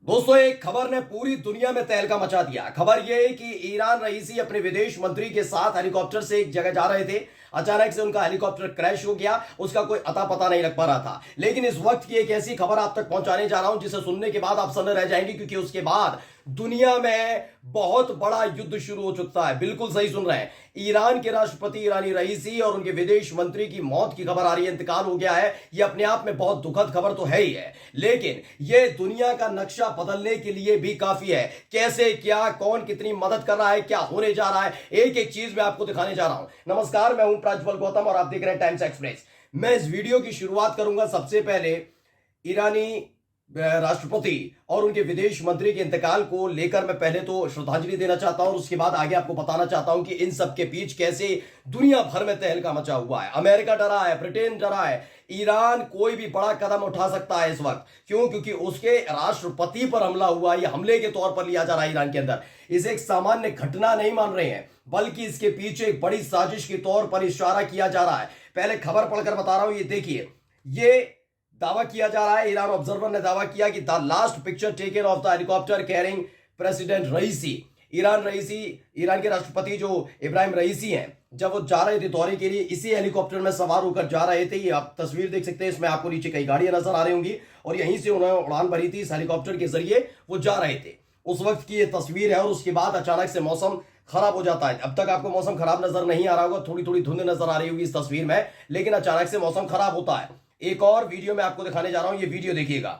दोस्तों, एक खबर ने पूरी दुनिया में तहलका मचा दिया। खबर यह है कि ईरान रईसी अपने विदेश मंत्री के साथ हेलीकॉप्टर से एक जगह जा रहे थे। अचानक से उनका हेलीकॉप्टर क्रैश हो गया। उसका कोई अता पता नहीं लग पा रहा था। लेकिन इस वक्त की एक ऐसी खबर आप तक पहुंचाने जा रहा हूं जिसे सुनने के बाद आप सन्न रह जाएंगे, क्योंकि उसके बाद दुनिया में बहुत बड़ा युद्ध शुरू हो चुका है। बिल्कुल सही सुन रहे हैं। ईरान के राष्ट्रपति ईरानी रईसी और उनके विदेश मंत्री की मौत की खबर आ रही है, इंतकाल हो गया है। यह अपने आप में बहुत दुखद खबर तो है ही है, लेकिन यह दुनिया का नक्शा बदलने के लिए भी काफी है। कैसे, क्या, कौन कितनी मदद कर रहा है, क्या होने जा रहा है, एक एक चीज मैं आपको दिखाने जा रहा हूं। नमस्कार, मैं हूं प्रज्वल गौतम और आप देख रहे हैं टाइम्स एक्सप्रेस। मैं इस वीडियो की शुरुआत करूंगा सबसे पहले ईरानी राष्ट्रपति और उनके विदेश मंत्री के इंतकाल को लेकर मैं पहले तो श्रद्धांजलि देना चाहता हूं और उसके बाद आगे आपको बताना चाहता हूं कि इन सब के बीच कैसे दुनिया भर में तहलका मचा हुआ है। अमेरिका डरा है, ब्रिटेन डरा है, ईरान कोई भी बड़ा कदम उठा सकता है इस वक्त। क्यों? क्योंकि उसके राष्ट्रपति पर हमला हुआ, यह हमले के तौर पर लिया जा रहा है ईरान के अंदर। इसे एक सामान्य घटना नहीं मान रहे हैं, बल्कि इसके पीछे एक बड़ी साजिश के तौर पर इशारा किया जा रहा है। पहले खबर पढ़कर बता रहा हूं, ये देखिए। ये दावा किया जा रहा है, ईरान ऑब्जर्वर ने दावा किया कि the last picture taken of the helicopter carrying president Raisi, Iran के राष्ट्रपति जो इब्राहिम रईसी हैं, जब वो जा रहे थे दौरे के लिए, इसी हेलीकॉप्टर में सवार होकर जा रहे थे। ये आप तस्वीर देख सकते हैं, इसमें आपको नीचे कई गाड़ियां नजर आ रही होंगी और यहीं से उन्होंने उड़ान भरी थी। इस हेलीकॉप्टर के जरिए वो जा रहे थे। उस वक्त की ये तस्वीर है और उसके बाद अचानक से मौसम खराब हो जाता है। अब तक आपको मौसम खराब नजर नहीं आ रहा होगा, थोड़ी थोड़ी धुंध नजर आ रही होगी इस तस्वीर में, लेकिन अचानक से मौसम खराब होता है। एक और वीडियो मैं आपको दिखाने जा रहा हूं, ये वीडियो देखिएगा।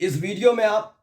इस वीडियो में आप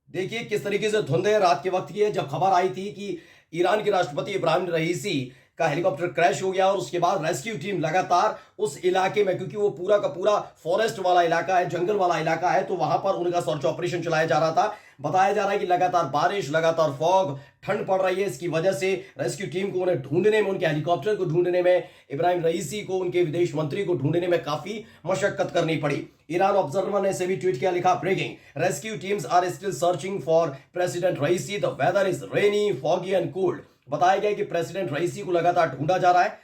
देखिए किस तरीके से धुंध है, रात के वक्त की है, जब खबर आई थी कि ईरान के राष्ट्रपति इब्राहिम रईसी का हेलीकॉप्टर क्रैश हो गया और उसके बाद रेस्क्यू टीम लगातार उस इलाके में, क्योंकि वो पूरा का पूरा फॉरेस्ट वाला इलाका है, जंगल वाला इलाका है, तो वहां पर उनका सर्च ऑपरेशन चलाया जा रहा था। बताया जा रहा है कि लगातार बारिश, लगातार फॉग, ठंड पड़ रही है। इसकी वजह से रेस्क्यू टीम को उन्हें ढूंढने में, उनके हेलीकॉप्टर को ढूंढने में, इब्राहिम रईसी को, उनके विदेश मंत्री को ढूंढने में काफी मशक्कत करनी पड़ी। ईरान ऑब्जर्वर ने से भी ट्वीट किया, लिखा breaking rescue teams are still searching for president Raisi, the weather is rainy, foggy and cold. बताया गया कि प्रेसिडेंट रईसी को लगातार ढूंढा जा रहा है।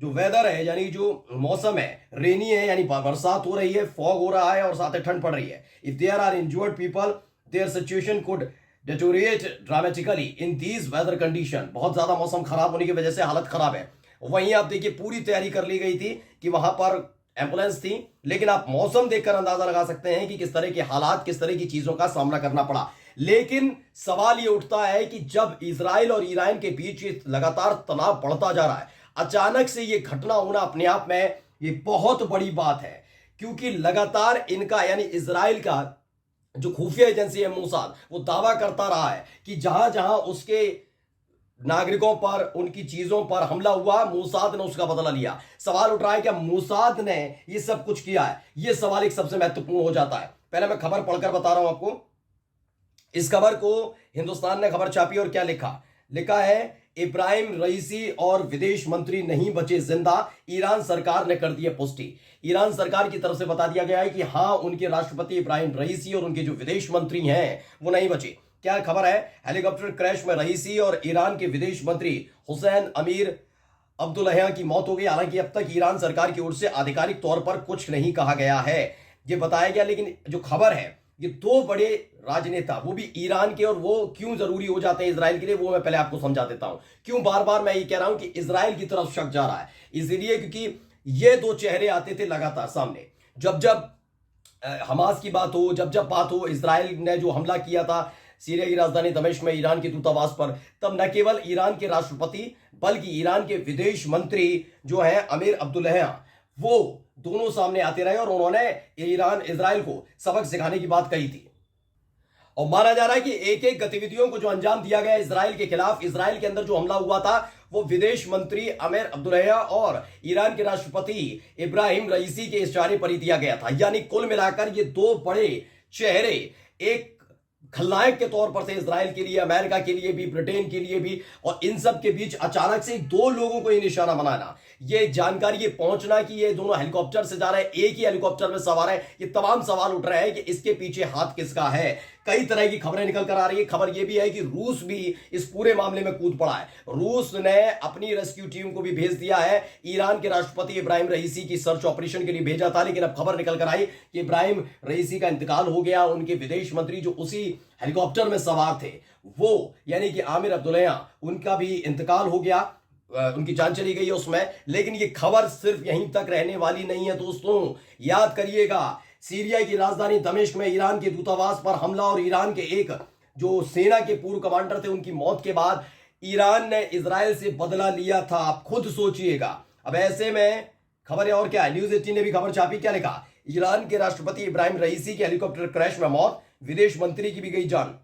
जो वेदर है, यानी जो मौसम है, रेनी है, यानी बरसात हो रही है, फॉग हो रहा है और साथ ही ठंड पड़ रही है। If there are injured people, their situation could deteriorate dramatically in these weather condition. बहुत ज्यादा मौसम खराब होने की वजह से हालत खराब है। वहीं आप देखिए, पूरी तैयारी कर ली गई थी कि वहां पर एम्बुलेंस थी, लेकिन आप मौसम देखकर अंदाजा लगा सकते हैं कि किस तरह के हालात, किस तरह की चीजों का सामना करना पड़ा। लेकिन सवाल यह उठता है कि जब इजराइल और ईरान के बीच लगातार तनाव बढ़ता जा रहा है, अचानक से यह घटना होना अपने आप में ये बहुत बड़ी बात है। क्योंकि लगातार इनका, यानी इजराइल का जो खुफिया एजेंसी है मोसाद, वो दावा करता रहा है कि जहां जहां उसके नागरिकों पर, उनकी चीजों पर हमला हुआ, मोसाद ने उसका बदला लिया। सवाल उठ रहा है कि मोसाद ने ये सब कुछ किया है। यह सवाल एक सबसे महत्वपूर्ण हो जाता है। पहले मैं खबर पढ़कर बता रहा हूं आपको। इस खबर को हिंदुस्तान ने खबर छापी और क्या लिखा है, इब्राहिम रईसी और विदेश मंत्री नहीं बचे जिंदा, ईरान सरकार ने कर दी पुष्टि। ईरान सरकार की तरफ से बता दिया गया है कि हां, उनके राष्ट्रपति इब्राहिम रईसी और उनके जो विदेश मंत्री हैं वो नहीं बचे। क्या खबर है? हेलीकॉप्टर क्रैश में रईसी और ईरान के विदेश मंत्री हुसैन अमीर अब्दुल्लाहियां की मौत हो गई। हालांकि अब तक ईरान सरकार की ओर से आधिकारिक तौर पर कुछ नहीं कहा गया है, ये बताया गया। लेकिन जो खबर है, ये दो बड़े राजनेता, वो भी ईरान के, और वो क्यों जरूरी हो जाते हैं इजराइल के लिए, वो मैं पहले आपको समझा देता हूं। क्यों बार बार मैं ये कह रहा हूं कि इजराइल की तरफ शक जा रहा है? इसलिए क्योंकि ये दो चेहरे आते थे लगातार सामने। जब जब हमास की बात हो, जब जब बात हो, इजराइल ने जो हमला किया था सीरिया की राजधानी दमिश्क में ईरान के दूतावास पर, तब न केवल ईरान के राष्ट्रपति बल्कि ईरान के विदेश मंत्री जो हैं अमीर अब्दुल्लाहियान, वो दोनों सामने आते रहे और उन्होंने ईरान इजराइल को सबक सिखाने की बात कही थी। और माना जा रहा है कि एक एक गतिविधियों को जो अंजाम दिया गया इजराइल के खिलाफ, इजराइल के अंदर जो हमला हुआ था, वो विदेश मंत्री अमीर अब्दुल्लाहियान और ईरान के राष्ट्रपति इब्राहिम रईसी के इशारे पर ही दिया गया था। यानी कुल मिलाकर ये दो बड़े चेहरे एक खलनायक के तौर पर थे इजराइल के लिए, अमेरिका के लिए भी, ब्रिटेन के लिए भी, और इन सब के बीच अचानक से दो लोगों को ही निशाना बनाना, ये जानकारी, ये पहुंचना कि ये दोनों हेलीकॉप्टर से जा रहे हैं, एक ही हेलीकॉप्टर में सवार है, ये तमाम सवाल उठ रहे हैं कि इसके पीछे हाथ किसका है। कई तरह की खबरें निकल कर आ रही है। खबर यह भी है कि रूस भी इस पूरे मामले में कूद पड़ा है। रूस ने अपनी रेस्क्यू टीम को भी भेज दिया है। ईरान के राष्ट्रपति इब्राहिम रईसी की सर्च ऑपरेशन के लिए भेजा था, लेकिन अब खबर निकल कर आई कि इब्राहिम रईसी का इंतकाल हो गया। उनके विदेश मंत्री जो उसी हेलीकॉप्टर में सवार थे, वो यानी कि आमिर अब्दुल्लाहियान, उनका भी इंतकाल हो गया, उनकी जान चली गई है उसमें। लेकिन ये खबर सिर्फ यहीं तक रहने वाली नहीं है दोस्तों, याद करिएगा। सीरिया की राजधानी दमिश्क में ईरान के दूतावास पर हमला और ईरान के एक जो सेना के पूर्व कमांडर थे, उनकी मौत के बाद ईरान ने इजराइल से बदला लिया था। आप खुद सोचिएगा। अब ऐसे में खबर है और क्या है, न्यूज 18 ने भी खबर छापी, क्या लिखा, ईरान के राष्ट्रपति इब्राहिम रईसी के हेलीकॉप्टर क्रैश में मौत, विदेश मंत्री की भी गई जान।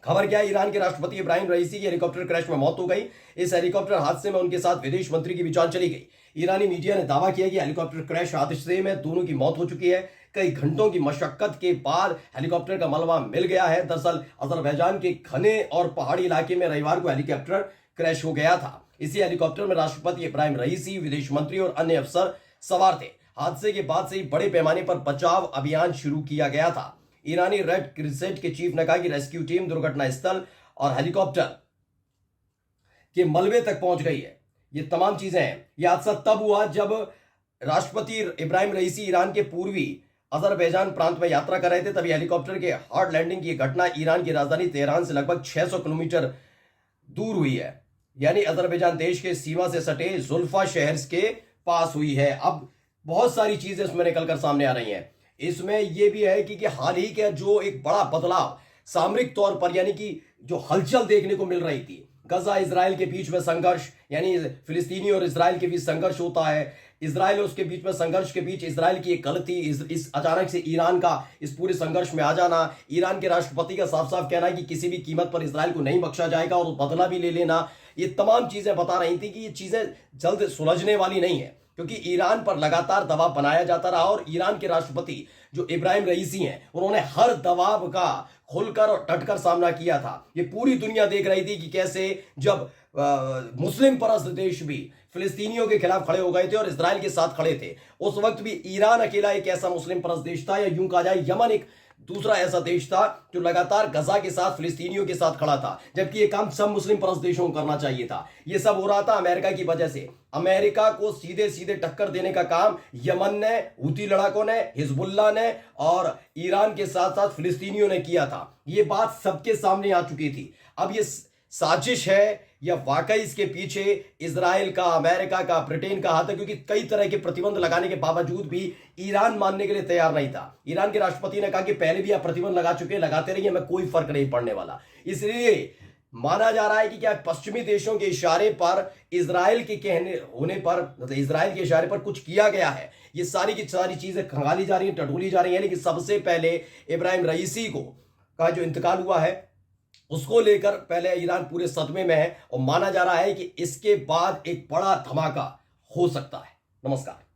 खबर क्या है, ईरान के राष्ट्रपति इब्राहिम रईसी की हेलीकॉप्टर क्रैश में मौत हो गई। इस हेलीकॉप्टर हादसे में उनके साथ विदेश मंत्री की भी जान चली गई। ईरानी मीडिया ने दावा किया कि हेलीकॉप्टर क्रैश हादसे में दोनों की मौत हो चुकी है। कई घंटों की मशक्कत के बाद हेलीकॉप्टर का मलबा मिल गया है। दरअसल अजरबैजान के घने और पहाड़ी इलाके में रविवार को हेलीकॉप्टर क्रैश हो गया था। इसी हेलीकॉप्टर में राष्ट्रपति इब्राहिम रईसी, विदेश मंत्री और अन्य अफसर सवार थे। हादसे के बाद से ही बड़े पैमाने पर बचाव अभियान शुरू किया गया था। ईरानी रेड क्रिसेंट के चीफ ने कहा कि रेस्क्यू टीम दुर्घटना स्थल और हेलीकॉप्टर के मलबे तक पहुंच गई है। ये तमाम चीजें हैं। यह हादसा तब हुआ जब राष्ट्रपति इब्राहिम रईसी ईरान के पूर्वी अजरबैजान प्रांत में यात्रा कर रहे थे। तभी हेलीकॉप्टर के हार्ड लैंडिंग की घटना ईरान की राजधानी तेहरान से लगभग 600 किलोमीटर दूर हुई है, यानी अजरबैजान देश के सीमा से सटे जुल्फा शहर के पास हुई है। अब बहुत सारी चीजें इसमें निकलकर सामने आ रही हैं। इसमें यह भी है कि हाल ही का जो एक बड़ा बदलाव सामरिक तौर पर, यानी कि जो हलचल देखने को मिल रही थी, गजा इजराइल के बीच में संघर्ष, यानी फिलिस्तीनी और इजराइल के बीच संघर्ष होता है, इजराइल और उसके बीच में संघर्ष के बीच इजराइल की एक गलती, इस अचानक से ईरान का इस पूरे संघर्ष में आ जाना, ईरान के राष्ट्रपति का साफ साफ कहना है कि किसी भी कीमत पर इजराइल को नहीं बख्शा जाएगा और बदला भी ले लेना, ये तमाम चीजें बता रही थी कि ये चीजें जल्द सुलझने वाली नहीं है, क्योंकि ईरान पर लगातार दबाव बनाया जाता रहा। और ईरान के राष्ट्रपति जो इब्राहिम रईसी हैं, उन्होंने हर दबाव का खुलकर और डटकर सामना किया था। ये पूरी दुनिया देख रही थी कि कैसे जब मुस्लिम परस्त देश भी फिलिस्तीनियों के खिलाफ खड़े हो गए थे और इजराइल के साथ खड़े थे, उस वक्त भी ईरान अकेला एक ऐसा मुस्लिम परस्त देश था, या यूं कहा जाए यमन एक दूसरा ऐसा देश था जो लगातार गजा के साथ फिलिस्तीनियों के साथ खड़ा था, जबकि ये काम सब मुस्लिम परस्त देशों को करना चाहिए था। ये सब हो रहा था अमेरिका की वजह से। अमेरिका को सीधे सीधे टक्कर देने का काम यमन ने, हुती लड़ाकों ने, हिजबुल्लाह ने और ईरान के साथ साथ फिलिस्तीनियों ने किया था। ये बात सबके सामने आ चुकी थी। अब ये साजिश है या वाकई इसके पीछे इजराइल का, अमेरिका का, ब्रिटेन का हाथ है, क्योंकि कई तरह के प्रतिबंध लगाने के बावजूद भी ईरान मानने के लिए तैयार नहीं था। ईरान के राष्ट्रपति ने कहा कि पहले भी आप प्रतिबंध लगा चुके, लगाते रहिए, हमें कोई फर्क नहीं पड़ने वाला। इसलिए माना जा रहा है कि क्या पश्चिमी देशों के इशारे पर, इजराइल के कहने होने पर, मतलब इजराइल के इशारे पर कुछ किया गया है। ये सारी की सारी चीजें खंगाली जा रही हैं, टटोली जा रही हैं। लेकिन सबसे पहले इब्राहिम रईसी का जो इंतकाल हुआ है, उसको लेकर पहले ईरान पूरे सदमे में है और माना जा रहा है कि इसके बाद एक बड़ा धमाका हो सकता है। नमस्कार।